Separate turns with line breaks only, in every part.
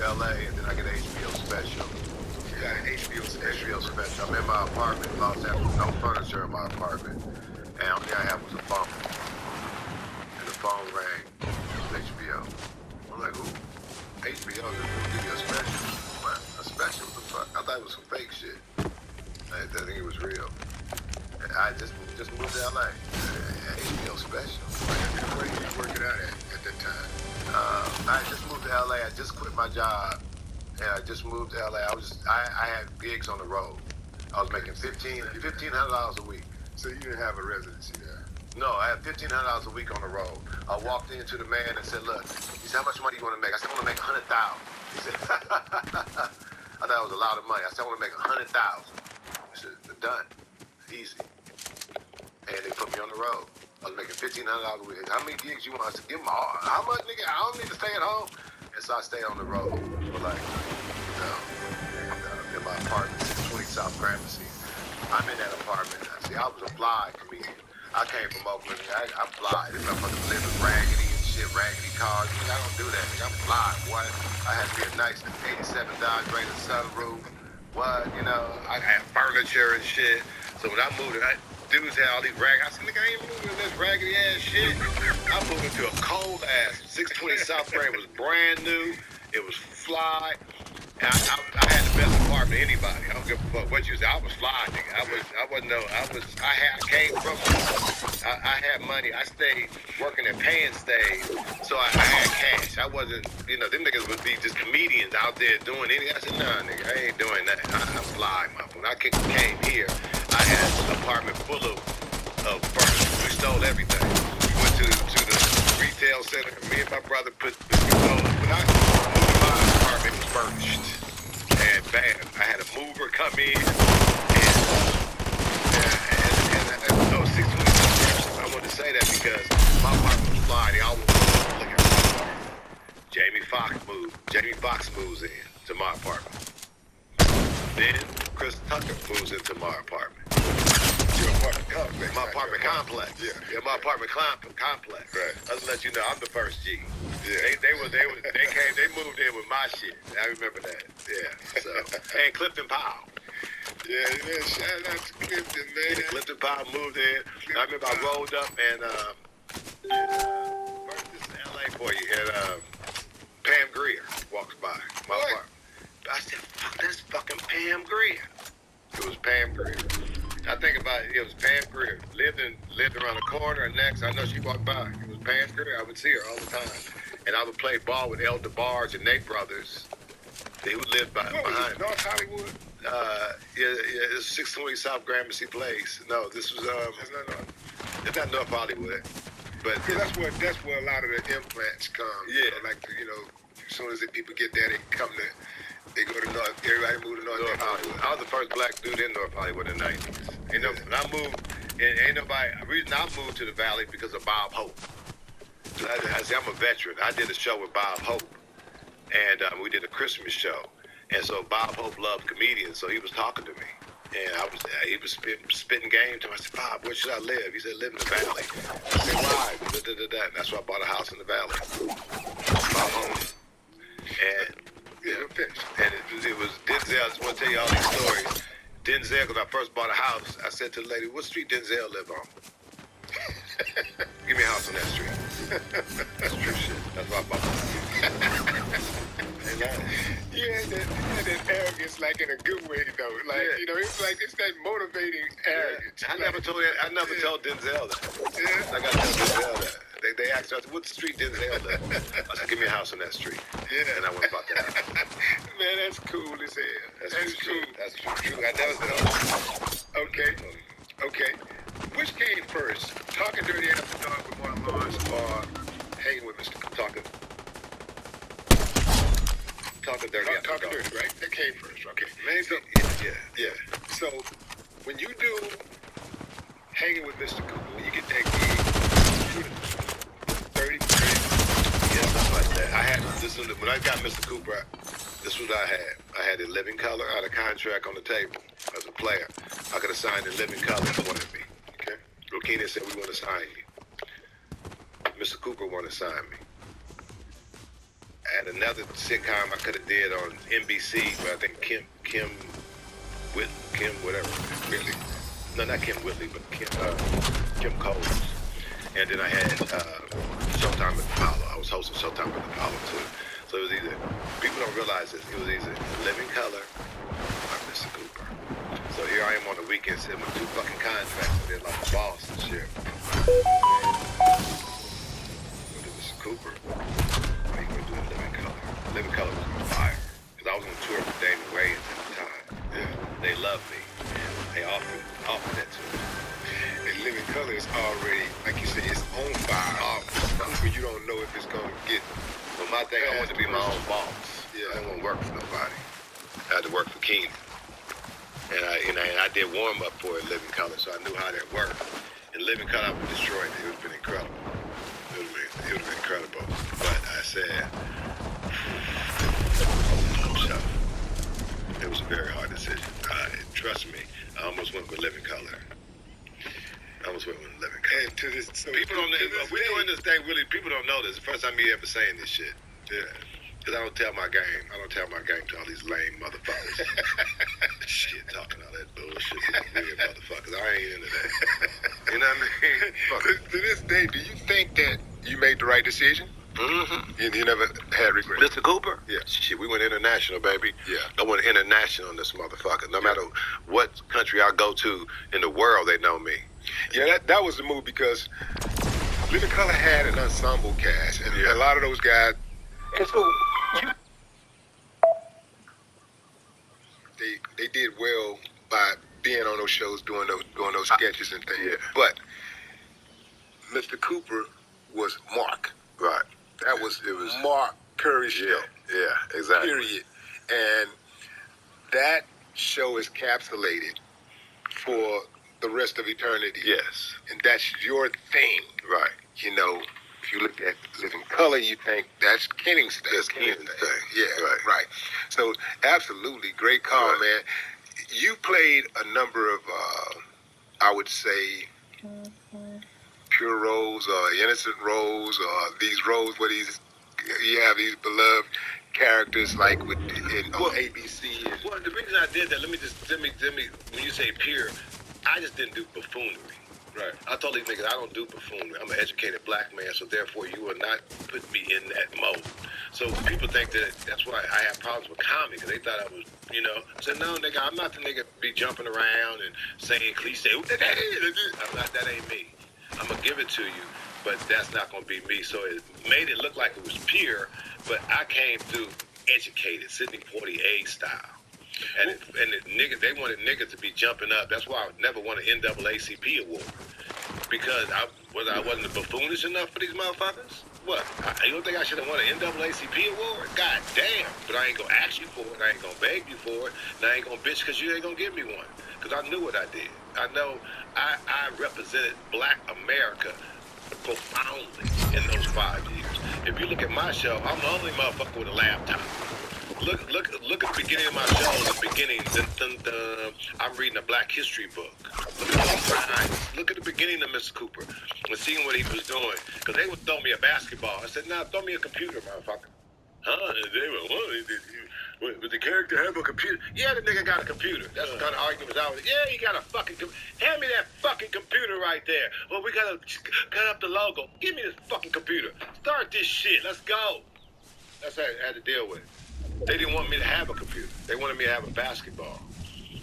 LA, and then I get an HBO special.
You got an HBO special.
HBO special. I'm in my apartment in Los Angeles, no furniture in my apartment, and all I had was a phone. And the phone rang. It was HBO. I'm like, ooh, HBO, they'll give you a special. What? A special? What the fuck? I thought it was some fake shit. I didn't think it was real. And I just moved to LA. HBO special.
Where you working out at that time?
I just moved to LA. I just quit my job. And I just moved to LA. I had gigs on the road. I was making $1,500 a week.
So you didn't have a residency there?
No, I had $1,500 a week on the road. I walked into the man and said, look, he said, how much money you want to make? I said, I want to make $100,000. He said, I thought it was a lot of money. I said, I want to make $100,000. He said, done. Easy. And they put me on the road. I was making $1,500 a week. How many gigs you want? I said, give them all. How much, nigga? I don't need to stay at home. And so I stayed on the road for like, in my apartment, 620 South Gramercy. I'm in that apartment. See, I was a fly comedian. I came from Oakland. I fly. This motherfucker living raggedy and shit, raggedy cars. I don't do that. I'm fly, boy. I had to be a nice 87 Dodge Raider sunroof. What, I had furniture and shit. So when I moved, dudes had all these I said, nigga, I ain't moving in this raggedy ass shit. I moved into a cold ass 620 South Grand. It was brand new. It was fly. And I had the best apartment of anybody. I don't give a fuck what you say. I was fly, nigga. I had money. I stayed working at Pay and Stay, so I had cash. I wasn't, them niggas would be just comedians out there doing anything. I said, nah, nigga, I ain't doing that. I'm fly, motherfucker. I came here. I had an apartment full of furniture. We stole everything. We went to the retail center. Me and my brother when I moved to my apartment, it was furnished. And bam, I had a mover come in. And no, 620. I wanted to say that because my apartment was fly. They all look at my apartment. Jamie Foxx moves in to my apartment. Then Chris Tucker moves into my apartment.
Your apartment complex.
My apartment complex.
Yeah,
my apartment complex.
Right.
I'll just let you know, I'm the first G.
Yeah.
They moved in with my shit. I remember that. Yeah. So and Clifton Powell.
Yeah, shout out to Clifton, man.
Clifton Powell moved in. I remember I rolled up and first this is LA for you, and Pam Grier walks by my apartment. I said, fuck, that's fucking Pam Grier. It was Pam Grier. I think about it was Pam Grier. Lived around the corner, and next, I know she walked by. It was Pam Grier. I would see her all the time. And I would play ball with El DeBarge and Nate Brothers. They would live behind me.
North Hollywood?
It's 620 South Gramercy Place. No, this was, it's not North Hollywood. But
that's where a lot of the implants come.
Yeah.
As soon as the people get there, they go to North. Everybody moved to North Hollywood.
I was the first black dude in North Hollywood in the 90s. When I moved, the reason I moved to the Valley because of Bob Hope. So I'm a veteran. I did a show with Bob Hope, and we did a Christmas show. And so Bob Hope loved comedians, so he was talking to me. And he was spitting game to me. I said, Bob, where should I live? He said, live in the Valley. I said, why? And that's why I bought a house in the Valley. Bob Hope. And it was Denzel. I just want to tell you all these stories. Denzel, when I first bought a house, I said to the lady, what street Denzel live on? Give me a house on that street. That's true shit. That's why I bought it.
That arrogance, like in a good way, though. It's like it's that motivating arrogance.
I never told Denzel that.
Yeah.
I got to tell Denzel that. They asked me, what street Denzel live? I said, give me a house on that street.
Yeah.
And I went about that.
Man, that's cool as hell. That's
true.
cool.
That's true. I never been on.
Okay. Which came first? Talking Dirty After Dark with Martin Lawrence or hanging with Mr.
Talking Dirty After Dark.
Talking Dirty, right? That came first. Okay.
Yeah.
So when you do hanging with Mr. Cooper, you get that gig, 30.
Yeah, stuff like that. When I got Mr. Cooper, this was what I had. I had a living color. I had a contract on the table as a player. I could have signed in living color if he wanted me. Okay. Rokina said, we want to sign you. Mr. Cooper wanted to sign me. had another sitcom I could have did on NBC, but I think Kim whatever, Whitley. No, not Kim Whitley, but Kim Coles. And then I had Showtime with Apollo. I was hosting Showtime with Apollo too. So it was either, people don't realize this, it was either Living Color or Mr. Cooper. So here I am on the weekend sitting with 2 fucking contracts. They're like the boss and shit. Go to Mr. Cooper. How you gonna do Living Color? Living Color was on fire. Because I was on tour with Damon Wayans at the time. Yeah. They loved me. And they offered that to me.
And Living Color is already, like you said, it's on fire. Cooper, you don't know if it's gonna get.
But my thing, I wanted to be my own boss.
Yeah.
I didn't want to work for nobody. I had to work for Keenan. And I did warm up for Living Color, so I knew how that worked. And Living Color, I would destroy it. It would have been incredible. It would have been incredible. But I said, so it was a very hard decision. Trust me, I almost went with Living Color. And to this, so people don't know. We're doing this thing really. People don't know this. The first time me ever saying this shit. Yeah. Because I don't tell my game. I don't tell my game to all these lame motherfuckers. Shit, talking all that bullshit. Weird motherfuckers. I ain't into that. You know what I mean?
To this day, do you think that you made the right decision?
Mm-hmm.
You never had regret.
Mr. Cooper?
Yeah.
Shit, we went international, baby.
Yeah.
I went international on this motherfucker. No matter what country I go to in the world, they know me.
Yeah, that was the move because Living Color had an ensemble cast, and a lot of those guys. And so they did well by being on those shows, doing those sketches and things.
Yeah.
But Mr. Cooper was Mark.
Right.
It was Mark Curry's show.
Yeah, exactly.
Period. And that show is capsulated for the rest of eternity.
Yes.
And that's your thing.
Right.
You know, if you look at Living Color, you think that's Kenning's thing.
That's Kenning's thing.
Yeah,
Right.
So, absolutely, great call, man. You played a number of, I would say, pure roles or innocent roles or these roles where you have these beloved characters like on ABC.
Well, the reason I did that, let me, when you say pure, I just didn't do buffoonery. Right. I told these niggas I don't do buffoonery. I'm an educated black man, so therefore you will not put me in that mode. So people think that's why I have problems with comedy, because they thought I was, I said, no, nigga, I'm not the nigga be jumping around and saying cliche. I'm not, that ain't me. I'm going to give it to you, but that's not going to be me. So it made it look like it was pure, but I came through educated, Sidney Poitier style. And they wanted niggas to be jumping up. That's why I never won an NAACP award. Because I wasn't buffoonish enough for these motherfuckers? What? You don't think I should have won an NAACP award? God damn. But I ain't gonna ask you for it. I ain't gonna beg you for it. And I ain't gonna bitch because you ain't gonna give me one. Because I knew what I did. I know I represented black America profoundly in those 5 years. If you look at my show, I'm the only motherfucker with a laptop. Look at the beginning of my show. The beginning, I'm reading a Black History book. Look at the beginning of Mr. Cooper and seeing what he was doing. Because they would throw me a basketball. I said, nah, throw me a computer, motherfucker. Huh? And they were, would the character have a computer? Yeah, the nigga got a computer. That's the kind of argument was out. Yeah, he got a fucking computer. Hand me that fucking computer right there. Well, we gotta cut up the logo. Give me this fucking computer. Start this shit. Let's go. That's how I had to deal with it. They didn't want me to have a computer. They wanted me to have a basketball.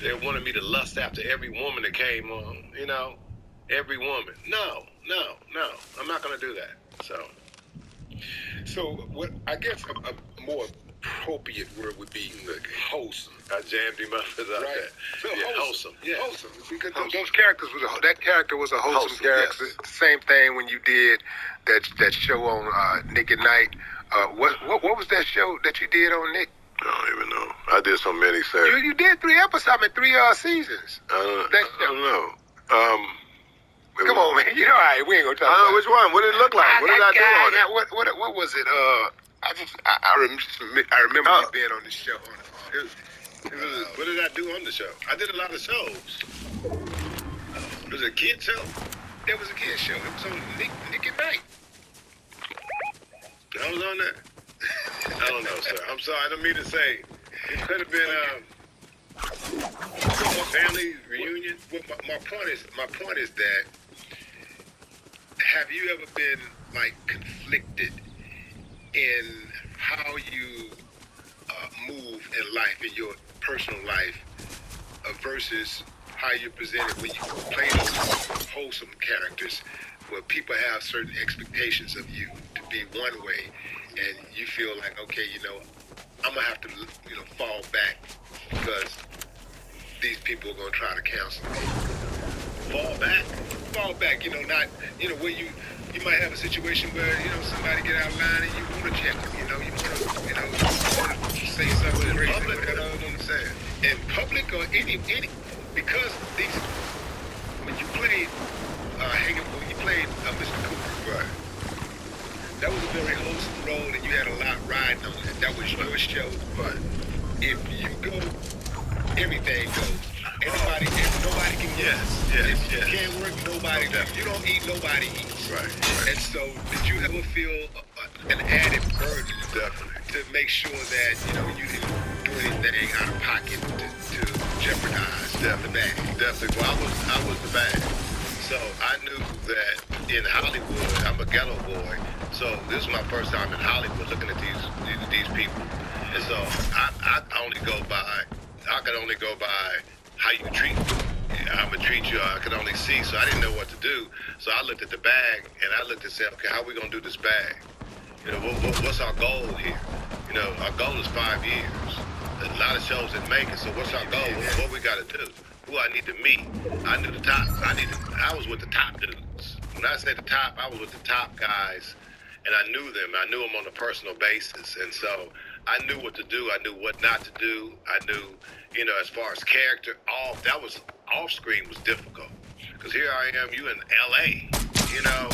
They wanted me to lust after every woman that came on, every woman. No. I'm not going to do that.
So what I guess a more appropriate word would be wholesome.
I jammed him up with that.
So
wholesome. Yeah.
Wholesome. Because those characters that character was a wholesome character. Yes. Same thing when you did that show on Nick at Night. What was that show that you did on Nick?
I don't even know. I did so many, sir.
You did 3 episodes, 3 seasons.
I don't know.
Come on, man. You know, all right, we ain't gonna talk about
which one? What did it look like? What did I do on it?
What was it? I remember you being on the show.
What did I do on the show? I did a lot of shows. Was it a kid show?
It was a kid show. It was on Nick at Night.
I was on that. I don't know, sir. I'm sorry. I don't mean to say. It could have been a family reunion.
Well, my point is that have you ever been like conflicted in how you move in life, in your personal life, versus how you presented when you play those wholesome characters, where people have certain expectations of you to be one way, and you feel like, okay, I'm gonna have to, fall back because these people are gonna try to cancel me. Fall back, not, where you might have a situation where, somebody get out of line and you want to check them, you want to say something in public. I don't understand. In public or any, because these, when you played, Mr. Cooper, right, that was a very wholesome role and you had a lot riding on it. That was your show. But if you go, everything goes. Nobody can work. If you can't work, nobody does. You don't eat, nobody eats. Right. And so, did you ever feel an added burden, to make sure that you didn't do anything out of pocket to jeopardize the bag?
Definitely. Well, I was the bag. So I knew that in Hollywood, I'm a ghetto boy. So this is my first time in Hollywood looking at these people. And so I could only go by how you treat me. I'm gonna treat you. I could only see, so I didn't know what to do. So I looked at the bag and I looked and said, okay, how are we gonna do this bag? What's our goal here? Our goal is 5 years. A lot of shows that make it. So what's our goal? What we gotta do? Who I need to meet? I knew the top. I was with the top dudes. When I say the top, I was with the top guys, and I knew them. I knew them on a personal basis, and so I knew what to do. I knew what not to do. I knew, as far as character, that was off screen was difficult, because here I am, you in L.A. In L.A.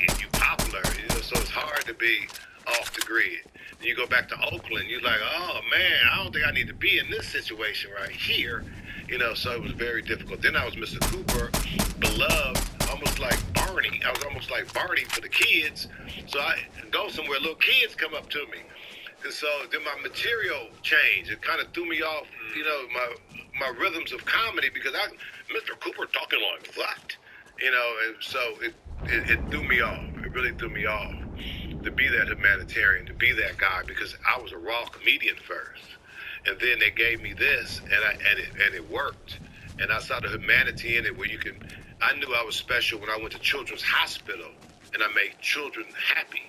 and you popular, so it's hard to be off the grid. Then you go back to Oakland, you're like, oh man, I don't think I need to be in this situation right here. So it was very difficult. Then I was Mr. Cooper, beloved, almost like Barney. I was almost like Barney for the kids. So I go somewhere, little kids come up to me. And so then my material changed. It kind of threw me off, my rhythms of comedy, because Mr. Cooper talking like that, and so it threw me off. It really threw me off to be that humanitarian, to be that guy, because I was a raw comedian first. And then they gave me this, and it worked. And I saw the humanity in it, where I knew I was special when I went to Children's Hospital and I made children happy.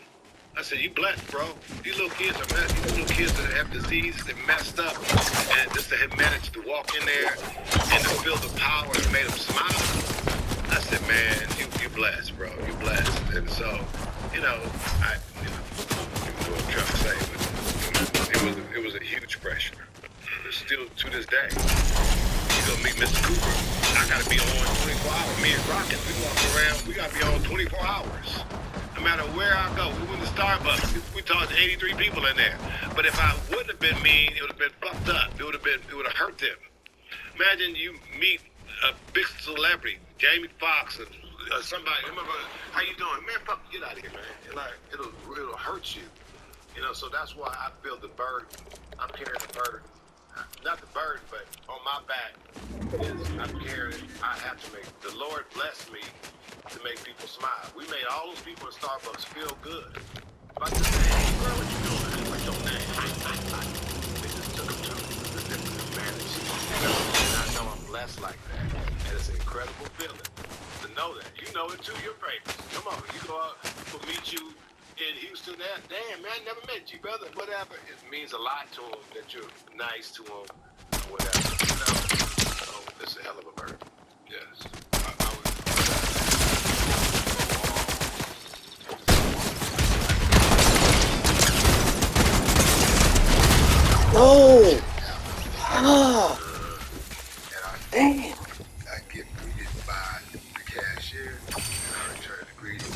I said, you blessed, bro. These little kids are messed. These little kids that have diseases, they're messed up. And just to have managed to walk in there and to feel the power and made them smile. I said, man, you blessed, bro. You blessed. And so, I don't know what I'm trying to say, but it was a huge pressure. Still to this day. You go meet Mr. Cooper, I gotta be on 24 hours. Me and Rocket, we walk around, we gotta be on 24 hours. No matter where I go. We went to Starbucks, we talked to 83 people in there. But if I wouldn't have been mean, it would have been fucked up. It would have hurt them. Imagine you meet a big celebrity, Jamie Foxx, or somebody, remember, how you doing? Man, fuck, get out of here, man. It'll hurt you. So that's why I feel the burden. I'm carrying the burden. Not the burden, but on my back I'm carrying. I have to make. The Lord blessed me to make people smile. We made all those people in Starbucks feel good. If I just say, hey, girl, what you doing? What's your name? They just took them to the different advantage. And I know I'm blessed like that. And it's an incredible feeling to know that. You know it too. You're famous. Come on, you go out, we'll meet you in Houston. Damn, man, I never met you, brother. Whatever. It means a lot to him that you're nice to him, or whatever. So it's a hell of a burden. Yes.